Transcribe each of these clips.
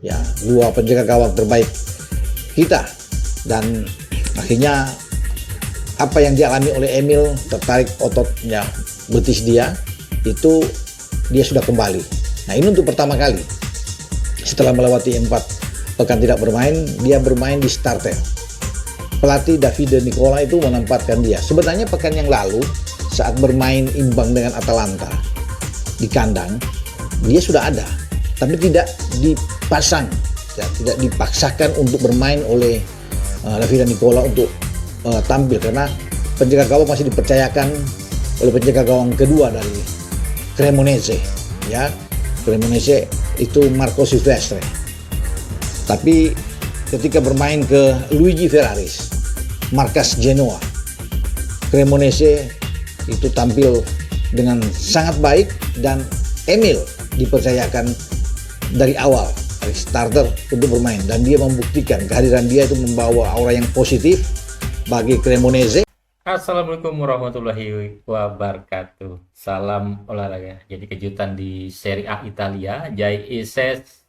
ya, dua penjaga gawang terbaik kita, dan akhirnya apa yang dialami oleh Emil, tertarik ototnya betis dia, itu dia sudah kembali. Nah, ini untuk pertama kali setelah melewati 4 pekan tidak bermain, dia bermain di starter. Pelatih Davide Nicola itu menempatkan dia. Sebenarnya pekan yang lalu saat bermain imbang dengan Atalanta di kandang, dia sudah ada, tapi tidak dipasang, ya, tidak dipaksakan untuk bermain oleh Davide Nicola untuk tampil, karena penjaga gawang masih dipercayakan oleh penjaga gawang kedua dari Cremonese, ya. Cremonese itu Marco Silvestre. Tapi ketika bermain ke Luigi Ferraris, markas Genoa, Cremonese itu tampil dengan sangat baik, dan Emil dipercayakan dari awal, dari starter untuk bermain, dan dia membuktikan kehadiran dia itu membawa aura yang positif bagi Cremonese. Assalamualaikum warahmatullahi wabarakatuh. Salam olahraga. Jadi kejutan di Serie A Italia, Jai Ises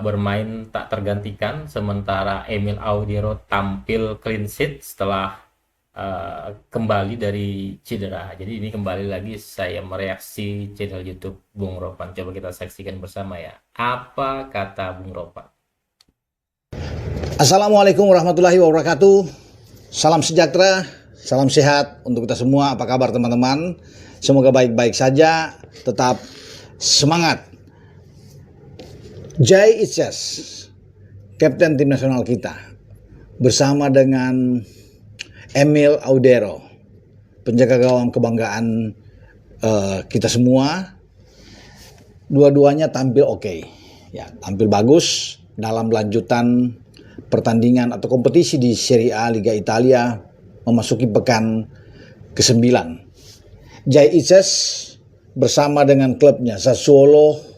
bermain tak tergantikan, sementara Emil Audero tampil clean sheet setelah kembali dari cedera. Jadi ini kembali lagi saya mereaksi channel YouTube Bung Ropan. Coba kita saksikan bersama ya. Apa kata Bung Ropan? Assalamualaikum warahmatullahi wabarakatuh. Salam sejahtera, salam sehat untuk kita semua. Apa kabar teman-teman? Semoga baik-baik saja, tetap semangat. Jai Ises, kapten tim nasional kita, bersama dengan Emil Audero, penjaga gawang kebanggaan kita semua. Dua-duanya tampil oke, ya, tampil bagus dalam lanjutan pertandingan atau kompetisi di Serie A Liga Italia memasuki pekan ke-9. Jai Ises bersama dengan klubnya Sassuolo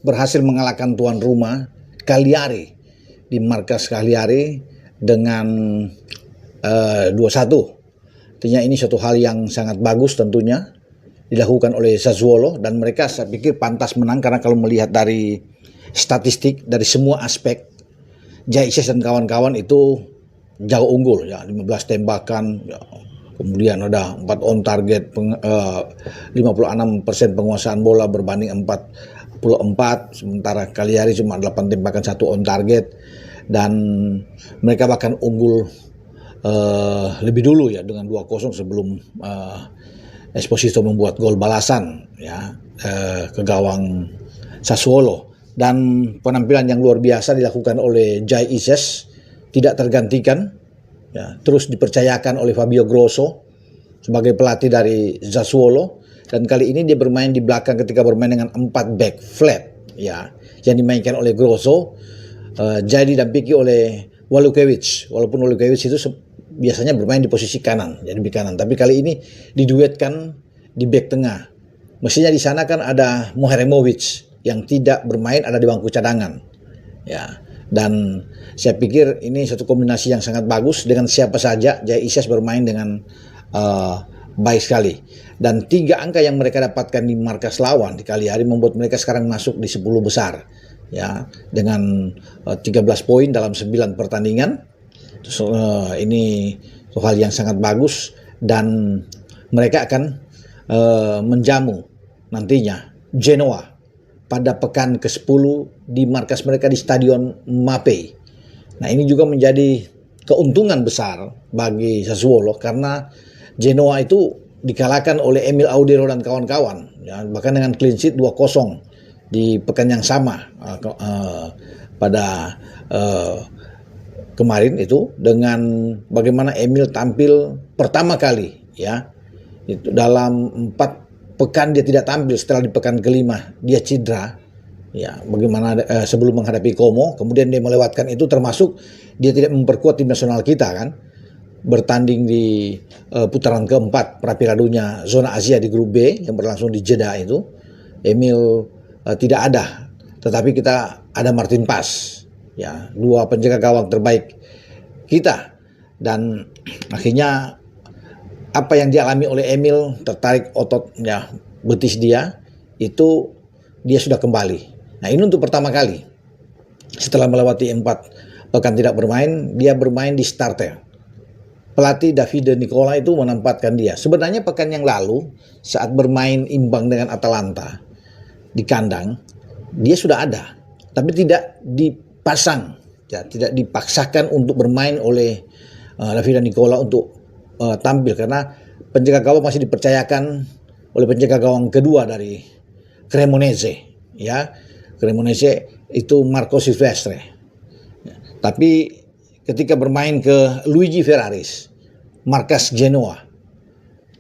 berhasil mengalahkan tuan rumah Cagliari di markas Cagliari dengan 2-1. Artinya ini suatu hal yang sangat bagus tentunya dilakukan oleh Sassuolo, dan mereka saya pikir pantas menang, karena kalau melihat dari statistik dari semua aspek, Jai Ises dan kawan-kawan itu jauh unggul, ya, 15 tembakan, ya, kemudian ada 4 on target, 56% penguasaan bola berbanding 44, sementara Cagliari cuma 8 tembakan 1 on target, dan mereka bahkan unggul lebih dulu, ya, dengan 2-0 sebelum Esposito membuat gol balasan, ya, ke gawang Sassuolo. Dan penampilan yang luar biasa dilakukan oleh Jai Ises, tidak tergantikan, ya, terus dipercayakan oleh Fabio Grosso sebagai pelatih dari Sassuolo, dan kali ini dia bermain di belakang ketika bermain dengan 4 back flat, ya, yang dimainkan oleh Grosso. Jadi didampingi oleh Walukiewicz, walaupun Walukiewicz itu biasanya bermain di posisi kanan, jadi di kanan, tapi kali ini diduetkan di back tengah. Mestinya di sana kan ada Moheremovic yang tidak bermain, ada di bangku cadangan, ya. Dan saya pikir ini satu kombinasi yang sangat bagus. Dengan siapa saja Jai Ises bermain dengan baik sekali, dan 3 angka yang mereka dapatkan di markas lawan di Cagliari membuat mereka sekarang masuk di 10 besar, ya, dengan 13 poin dalam 9 pertandingan. Ini hal yang sangat bagus, dan mereka akan menjamu nantinya Genoa pada pekan ke-10 di markas mereka di Stadion Mapei. Nah, ini juga menjadi keuntungan besar bagi Sassuolo, karena Genoa itu dikalahkan oleh Emil Audero dan kawan-kawan, ya, bahkan dengan clean sheet 2-0 di pekan yang sama pada kemarin itu, dengan bagaimana Emil tampil pertama kali, ya, itu dalam 4 pekan dia tidak tampil. Setelah di pekan ke-5 dia cedera, ya, bagaimana sebelum menghadapi Como, kemudian dia melewatkan itu, termasuk dia tidak memperkuat tim nasional kita, kan, bertanding di putaran keempat Prapiadunya zona Asia di grup B yang berlangsung di Jeddah itu. Emil tidak ada, tetapi kita ada Martin Paz, ya, 2 penjaga gawang terbaik kita, dan akhirnya apa yang dialami oleh Emil, tertarik ototnya betis dia, itu dia sudah kembali. Nah, ini untuk pertama kali setelah melewati 4 pekan tidak bermain, dia bermain di starter. Pelatih Davide Nicola itu menempatkan dia. Sebenarnya pekan yang lalu saat bermain imbang dengan Atalanta di kandang, dia sudah ada, tapi tidak dipasang, ya, tidak dipaksakan untuk bermain oleh Davide Nicola untuk tampil karena penjaga gawang masih dipercayakan oleh penjaga gawang kedua dari Cremonese, ya. Cremonese itu Marco Silvestre. Ya. Tapi ketika bermain ke Luigi Ferraris, markas Genoa,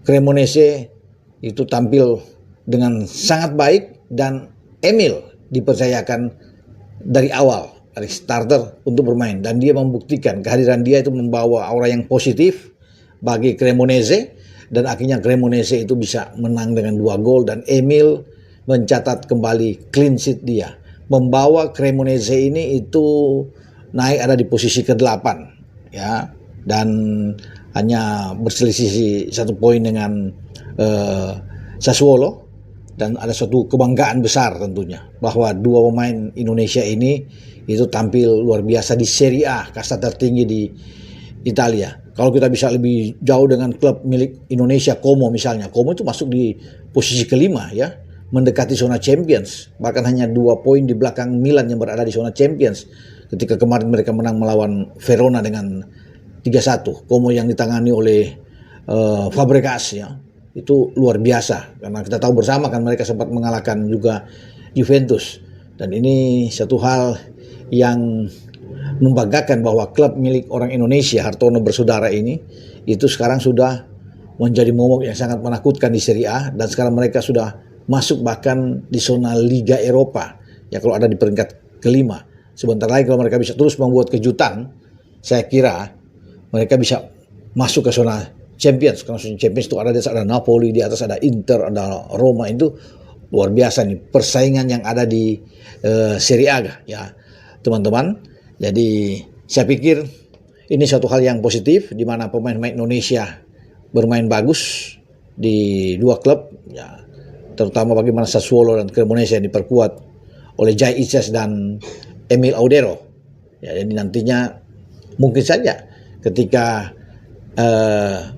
Cremonese itu tampil dengan sangat baik dan Emil dipercayakan dari awal, dari starter untuk bermain, dan dia membuktikan kehadiran dia itu membawa aura yang positif bagi Cremonese, dan akhirnya Cremonese itu bisa menang dengan 2 gol dan Emil mencatat kembali clean sheet dia, membawa Cremonese ini itu naik ada di posisi ke-8, ya, dan hanya berselisih 1 poin dengan Sassuolo. Dan ada suatu kebanggaan besar tentunya bahwa 2 pemain Indonesia ini itu tampil luar biasa di Serie A, kasta tertinggi di Italia. Kalau kita bisa lebih jauh dengan klub milik Indonesia, Como misalnya, Como itu masuk di posisi ke-5, ya, mendekati zona Champions, bahkan hanya 2 poin di belakang Milan yang berada di zona Champions ketika kemarin mereka menang melawan Verona dengan 3-1. Como yang ditangani oleh Fabregas, ya, itu luar biasa karena kita tahu bersama kan mereka sempat mengalahkan juga Juventus, dan ini satu hal yang membanggakan bahwa klub milik orang Indonesia, Hartono bersaudara ini, itu sekarang sudah menjadi momok yang sangat menakutkan di Serie A, dan sekarang mereka sudah masuk bahkan di zona Liga Eropa, ya, kalau ada di peringkat ke-5. Sebentar lagi kalau mereka bisa terus membuat kejutan, saya kira mereka bisa masuk ke zona Champions. Karena Champions itu ada di atas ada Napoli, di atas ada Inter, ada Roma. Itu luar biasa nih persaingan yang ada di Serie A, ya teman-teman. Jadi saya pikir ini satu hal yang positif di mana pemain-pemain Indonesia bermain bagus di 2 klub, ya, terutama bagaimana Sassuolo dan Cremonese yang diperkuat oleh Jai Ises dan Emil Audero. Ya, jadi nantinya mungkin saja ketika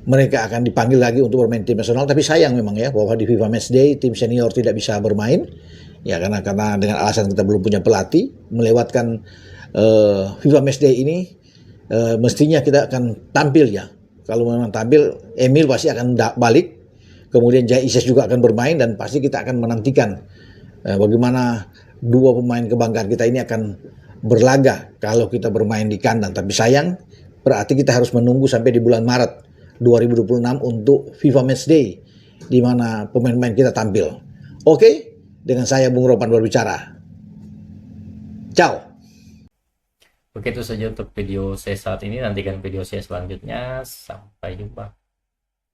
mereka akan dipanggil lagi untuk bermain tim nasional, tapi sayang memang ya bahwa di FIFA Matchday tim senior tidak bisa bermain, ya, karena dengan alasan kita belum punya pelatih. Melewatkan FIFA Matchday ini mestinya kita akan tampil, ya. Kalau memang tampil, Emil pasti akan balik, kemudian Jai Ises juga akan bermain, dan pasti kita akan menantikan bagaimana 2 pemain kebanggaan kita ini akan berlaga kalau kita bermain di kandang. Tapi sayang, berarti kita harus menunggu sampai di bulan Maret 2026 untuk FIFA Matchday, di mana pemain-pemain kita tampil. Oke, dengan saya Bung Ropan berbicara. Ciao. Begitu saja untuk video saya saat ini. Nantikan video saya selanjutnya. Sampai jumpa.